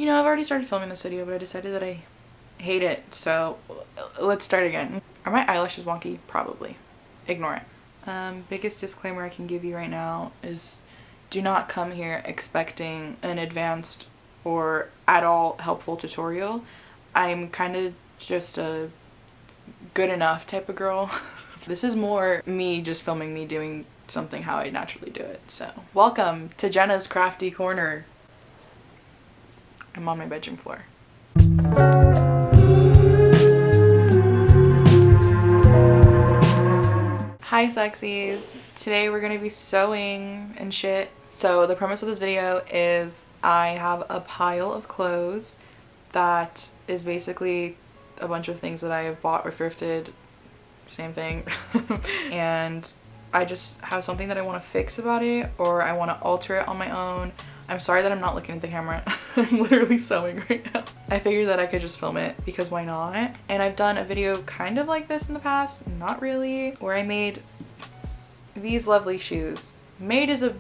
You know, I've already started filming this video, but I decided that I hate it, so let's start again. Are my eyelashes wonky? Probably. Ignore it. Biggest disclaimer I can give you right now is do not come here expecting an advanced or at all helpful tutorial. I'm kind of just a good enough type of girl. This is more me just filming me doing something how I naturally do it. So welcome to Jenna's Crafty Corner. I'm on my bedroom floor. Hi sexies! Today we're gonna be sewing and shit. So the premise of this video is I have a pile of clothes that is basically a bunch of things that I have bought or thrifted, same thing, and I just have something that I want to fix about it, or I want to alter it on my own. I'm sorry that I'm not looking at the camera. I'm literally sewing right now. I figured that I could just film it because why not? And I've done a video kind of like this in the past, not really, where I made these lovely shoes. Made is a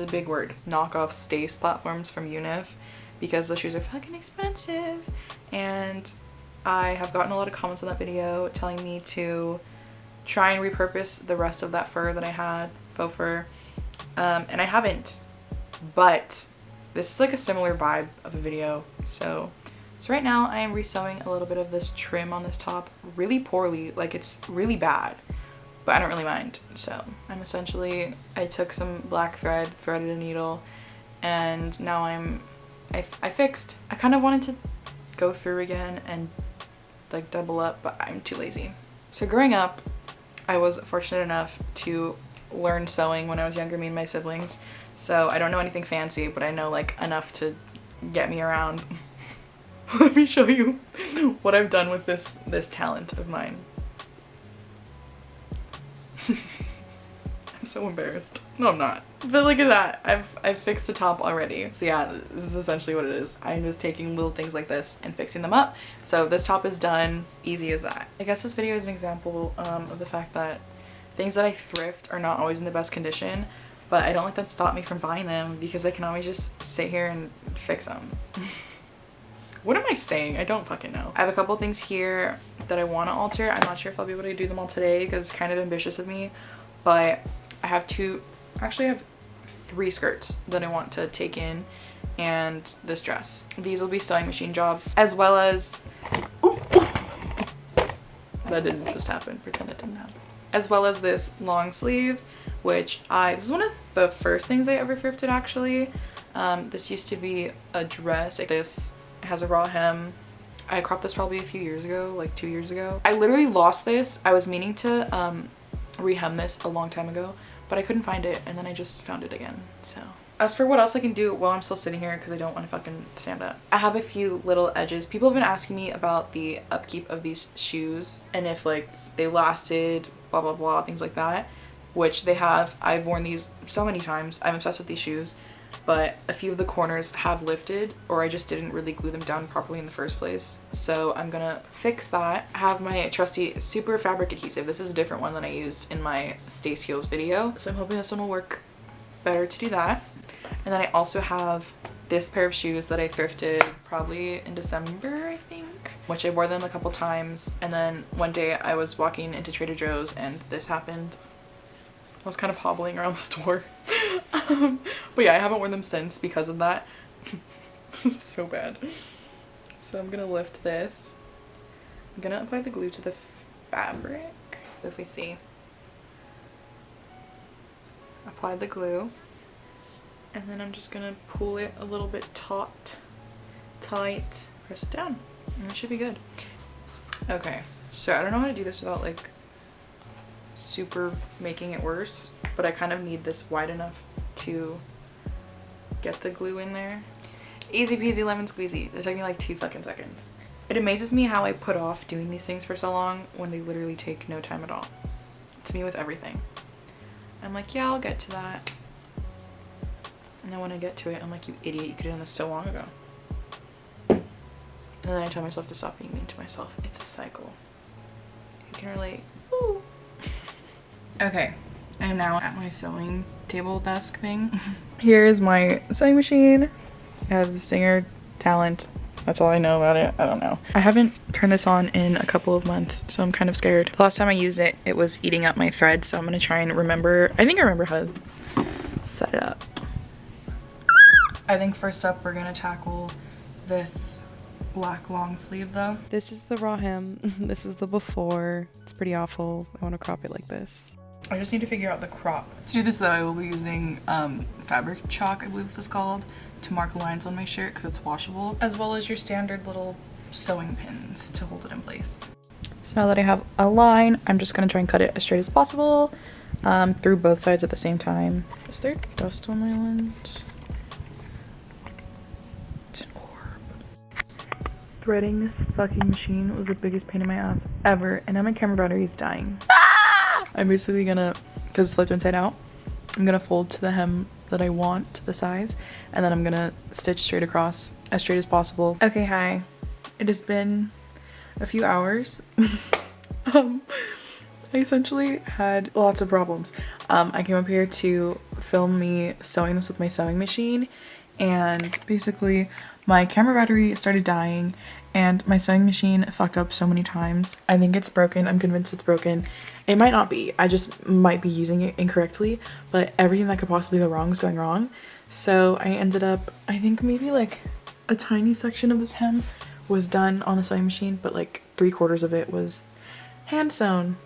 big word. Knockoff Stace platforms from Unif because the shoes are fucking expensive. And I have gotten a lot of comments on that video telling me to try and repurpose the rest of that fur that I had, faux fur, and I haven't. But this is like a similar vibe of a video. So right now I am resewing a little bit of this trim on this top really poorly. Like it's really bad, but I don't really mind. So I'm essentially, I took some black thread, threaded a needle, and now I fixed. I kind of wanted to go through again and like double up, but I'm too lazy. So growing up, I was fortunate enough to learn sewing when I was younger, me and my siblings. So I don't know anything fancy, but I know like enough to get me around. Let me show you what I've done with this talent of mine. I'm so embarrassed. No, I'm not. But look at that. I've fixed the top already. So yeah, this is essentially what it is. I'm just taking little things like this and fixing them up. So this top is done. Easy as that. I guess this video is an example of the fact that things that I thrift are not always in the best condition. But I don't let that stop me from buying them because I can always just sit here and fix them. What am I saying? I don't fucking know. I have a couple things here that I want to alter. I'm not sure if I'll be able to do them all today because it's kind of ambitious of me. But I have I have 3 skirts that I want to take in and this dress. These will be sewing machine jobs as well as... That didn't just happen. Pretend it didn't happen. As well as this long sleeve, which this is one of the first things I ever thrifted actually. This used to be a dress. Like this has a raw hem. I cropped this probably a few years ago, like 2 years ago. I literally lost this. I was meaning to rehem this a long time ago, but I couldn't find it, and then I just found it again. So as for what else I can do while I'm still sitting here because I don't want to fucking stand up, I have a few little edges. People have been asking me about the upkeep of these shoes and if like they lasted, blah blah blah, things like that, which they have. I've worn these so many times. I'm obsessed with these shoes, but a few of the corners have lifted, or I just didn't really glue them down properly in the first place. So I'm gonna fix that. I have my trusty super fabric adhesive. This is a different one than I used in my Stace Heels video, so I'm hoping this one will work better to do that. And then I also have this pair of shoes that I thrifted probably in December, I think, which I wore them a couple times, and then one day I was walking into Trader Joe's and this happened. I was kind of hobbling around the store. But yeah, I haven't worn them since because of that. This is so bad. So I'm gonna lift this. I'm gonna apply the glue to the fabric. If we see. Apply the glue. And then I'm just gonna pull it a little bit tight. Press it down. And it should be good. Okay, so I don't know how to do this without like super making it worse, but I kind of need this wide enough to get the glue in there. Easy peasy lemon squeezy. It took me like 2 fucking seconds. It amazes me how I put off doing these things for so long when they literally take no time at all. It's me with everything. I'm like, yeah, I'll get to that. And then when I get to it, I'm like, you idiot, you could have done this so long ago. And then I tell myself to stop being mean to myself. It's a cycle. You can relate. Woo. Okay, I am now at my sewing table desk thing. Here is my sewing machine. I have the Singer talent. That's all I know about it. I don't know. I haven't turned this on in a couple of months, so I'm kind of scared. The last time I used it, it was eating up my thread, so I'm gonna try and remember. I think I remember how to set it up. I think first up, we're gonna tackle this black long sleeve though. This is the raw hem. This is the before. It's pretty awful. I want to crop it like this. I just need to figure out the crop. To do this though, I will be using fabric chalk, I believe this is called, to mark lines on my shirt because it's washable, as well as your standard little sewing pins to hold it in place. So now that I have a line, I'm just gonna try and cut it as straight as possible through both sides at the same time. Is there dust on my lens? It's an orb. Threading this fucking machine was the biggest pain in my ass ever, and now my camera battery is dying. I'm basically gonna, because it's flipped inside out, I'm gonna fold to the hem that I want, to the size, and then I'm gonna stitch straight across as straight as possible. Okay, hi. It has been a few hours. I essentially had lots of problems. I came up here to film me sewing this with my sewing machine, and basically my camera battery started dying and my sewing machine fucked up so many times. I think it's broken. I'm convinced it's broken. It might not be. I just might be using it incorrectly, but everything that could possibly go wrong is going wrong. So I ended up, I think maybe like a tiny section of this hem was done on the sewing machine, but like 3/4 of it was hand sewn.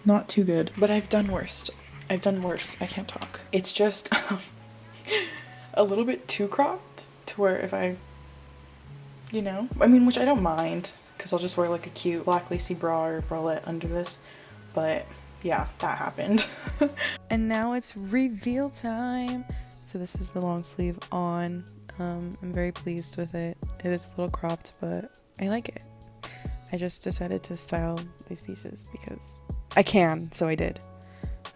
Not too good, but I've done worse. I've done worse. I can't talk. It's just a little bit too cropped to where if I, you know, I mean, which I don't mind because I'll just wear like a cute black lacy bra or bralette under this, but yeah, that happened. And now it's reveal time. So this is the long sleeve on. I'm very pleased with it. It is a little cropped, but I like it. I just decided to style these pieces because I can, so I did.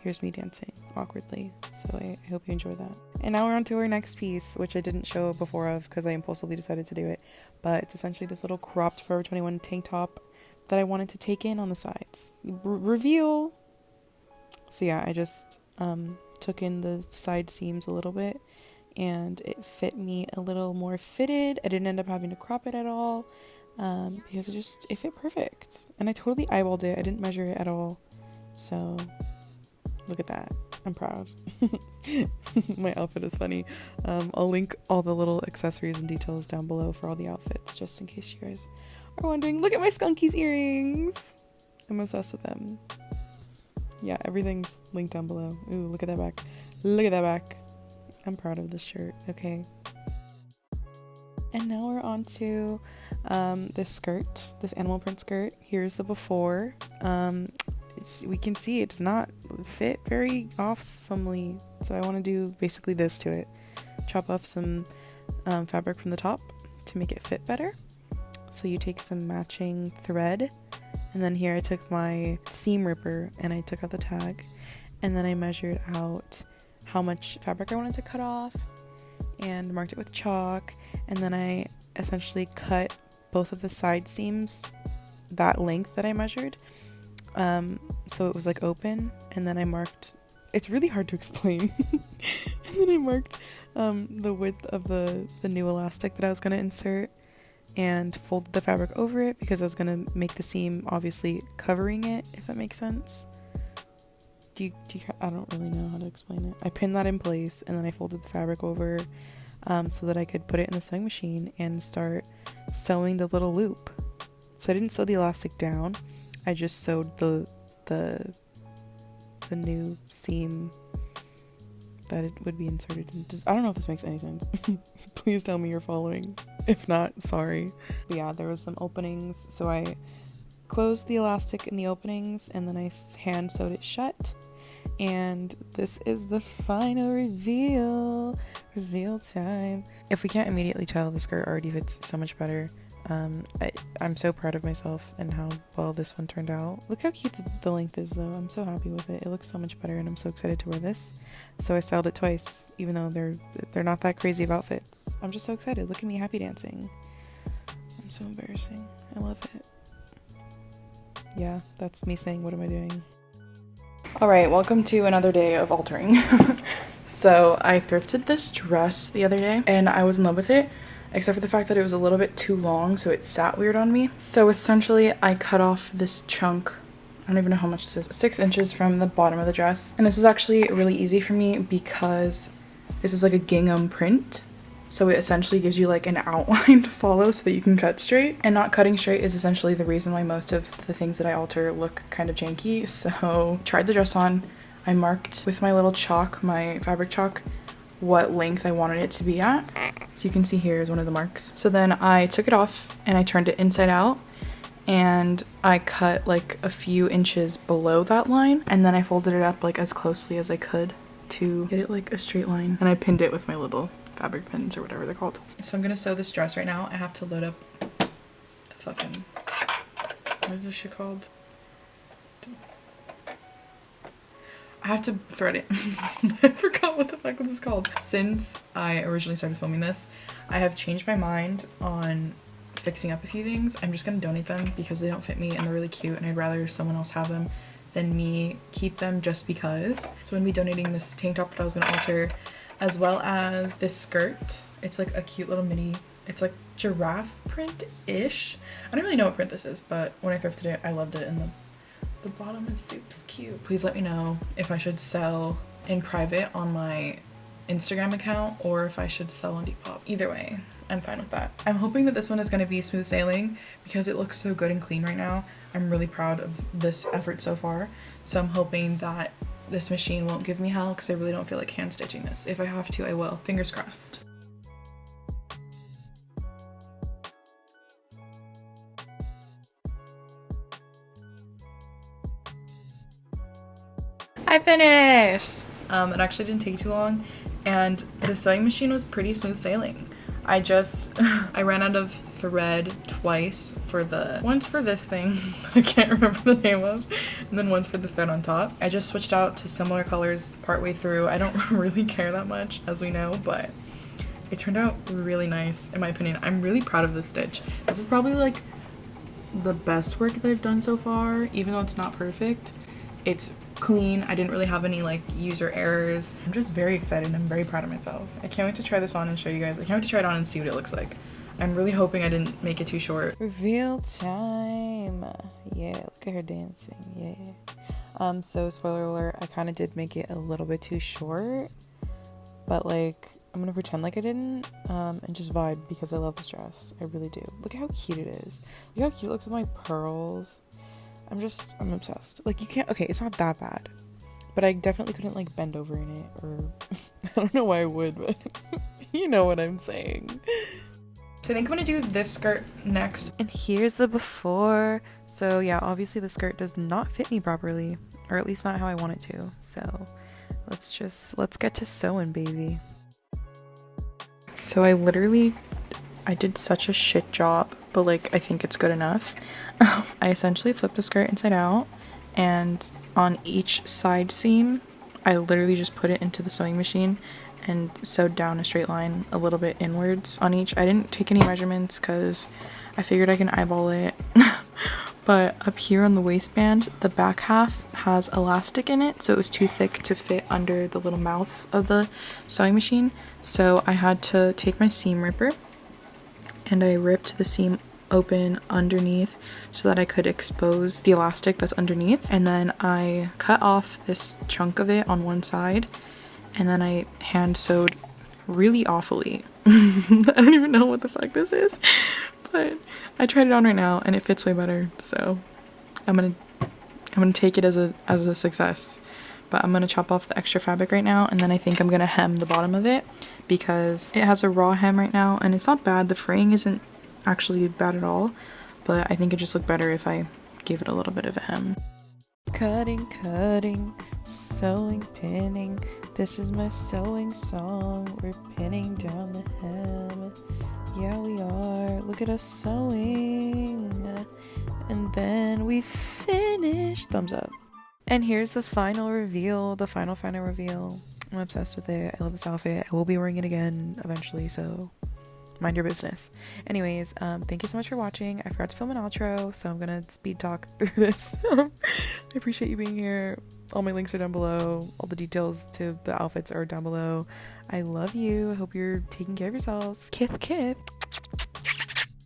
Here's me dancing awkwardly, so I hope you enjoy that. And now we're on to our next piece, which I didn't show before of because I impulsively decided to do it, but it's essentially this little cropped Forever 21 tank top that I wanted to take in on the sides. Reveal! So yeah, I just took in the side seams a little bit, and it fit me a little more fitted. I didn't end up having to crop it at all, because it fit perfect. And I totally eyeballed it. I didn't measure it at all. So look at that. I'm proud. My outfit is funny. I'll link all the little accessories and details down below for all the outfits, just in case you guys are wondering. Look at my Skunkies earrings. I'm obsessed with them. Yeah, everything's linked down below. Ooh, look at that back. Look at that back. I'm proud of this shirt. Okay. And now we're on to this skirt, this animal print skirt. Here's the before. We can see it does not fit very awesomely, so I want to do basically this to it. Chop off some fabric from the top to make it fit better. So you take some matching thread, and then here I took my seam ripper and I took out the tag, and then I measured out how much fabric I wanted to cut off and marked it with chalk, and then I essentially cut both of the side seams that length that I measured, so it was like open, and then I marked, it's really hard to explain, and then I marked the width of the new elastic that I was going to insert and folded the fabric over it because I was going to make the seam obviously covering it, if that makes sense. I don't really know how to explain it. I pinned that in place, and then I folded the fabric over so that I could put it in the sewing machine and start sewing the little loop. So I didn't sew the elastic down. I just sewed the new seam that it would be inserted in. I don't know if this makes any sense. Please tell me you're following. If not, sorry. But yeah, there was some openings, so I closed the elastic in the openings, and then I hand sewed it shut. And this is the final reveal time. If we can't immediately tell, the skirt already fits so much better. I'm so proud of myself and how well this one turned out. Look how cute the length is though. I'm so happy with it. It looks so much better, and I'm so excited to wear this. So I styled it twice, even though they're not that crazy of outfits. I'm just so excited. Look at me happy dancing. I'm so embarrassing. I love it. Yeah, that's me saying, what am I doing? Alright, welcome to another day of altering. So I thrifted this dress the other day, and I was in love with it. except for the fact that it was a little bit too long, so it sat weird on me. So essentially I cut off this chunk, I don't even know how much this is, 6 inches from the bottom of the dress. And this was actually really easy for me because this is like a gingham print. So it essentially gives you like an outline to follow so that you can cut straight. And not cutting straight is essentially the reason why most of the things that I alter look kind of janky. So tried the dress on. I marked with my little chalk, my fabric chalk, what length I wanted it to be at. So you can see here is one of the marks. So then I took it off and I turned it inside out and I cut like a few inches below that line, and then I folded it up like as closely as I could to get it like a straight line, and I pinned it with my little fabric pins or whatever they're called. So I'm gonna sew this dress right now. I have to load up the fucking, what is this shit called? I have to thread it. I forgot what the fuck this is called. Since I originally started filming this, I have changed my mind on fixing up a few things. I'm just gonna donate them because they don't fit me and they're really cute, and I'd rather someone else have them than me keep them just because. So I'm gonna be donating this tank top that I was gonna alter, as well as this skirt. It's like a cute little mini, it's like giraffe print-ish. I don't really know what print this is, but when I thrifted it, I loved it, and the bottom is super cute. Please let me know if I should sell in private on my Instagram account or if I should sell on Depop. Either way, I'm fine with that. I'm hoping that this one is going to be smooth sailing because it looks so good and clean right now. I'm really proud of this effort so far. So I'm hoping that this machine won't give me hell because I really don't feel like hand stitching this. If I have to, I will. Fingers crossed. I finished! It actually didn't take too long, and the sewing machine was pretty smooth sailing. I ran out of thread twice for once for this thing that I can't remember the name of, and then once for the thread on top. I just switched out to similar colors partway through. I don't really care that much, as we know, but it turned out really nice in my opinion. I'm really proud of this stitch. This is probably like the best work that I've done so far, even though it's not perfect. It's clean. I didn't really have any like user errors. I'm just very excited. I'm very proud of myself. I can't wait to try this on and show you guys. I can't wait to try it on and see what it looks like. I'm really hoping I didn't make it too short. Reveal time. Yeah, look at her dancing. Yeah. So spoiler alert, I kind of did make it a little bit too short, but like I'm gonna pretend like I didn't and just vibe because I love this dress. I really do. Look at how cute it is. Look how cute it looks with my pearls. I'm obsessed. Like, you can't, okay, it's not that bad, but I definitely couldn't like bend over in it, or I don't know why I would, but you know what I'm saying. So I think I'm gonna do this skirt next. And here's the before. So yeah, obviously the skirt does not fit me properly, or at least not how I want it to. So let's get to sewing, baby. So I did such a shit job, but like I think it's good enough. I essentially flipped the skirt inside out, and on each side seam I literally just put it into the sewing machine and sewed down a straight line a little bit inwards on each. I didn't take any measurements because I figured I can eyeball it. But up here on the waistband, the back half has elastic in it, so it was too thick to fit under the little mouth of the sewing machine. So I had to take my seam ripper and I ripped the seam open underneath so that I could expose the elastic that's underneath, and then I cut off this chunk of it on one side, and then I hand sewed really awfully. I don't even know what the fuck this is, but I tried it on right now and it fits way better, so I'm gonna take it as a success. But I'm gonna chop off the extra fabric right now, and then I think I'm gonna hem the bottom of it because it has a raw hem right now and it's not bad. The fraying isn't actually bad at all, but I think it just looked better if I gave it a little bit of a hem. Cutting, sewing, pinning. This is my sewing song. We're pinning down the hem. Yeah, we are. Look at us sewing. And then we finish. Thumbs up. And here's the final reveal. The final reveal. I'm obsessed with it. I love this outfit. I will be wearing it again eventually, so mind your business. Anyways, thank you so much for watching. I forgot to film an outro, so I'm gonna speed talk through this. I appreciate you being here. All my links are down below. All the details to the outfits are down below. I love you. I hope you're taking care of yourselves. Kith.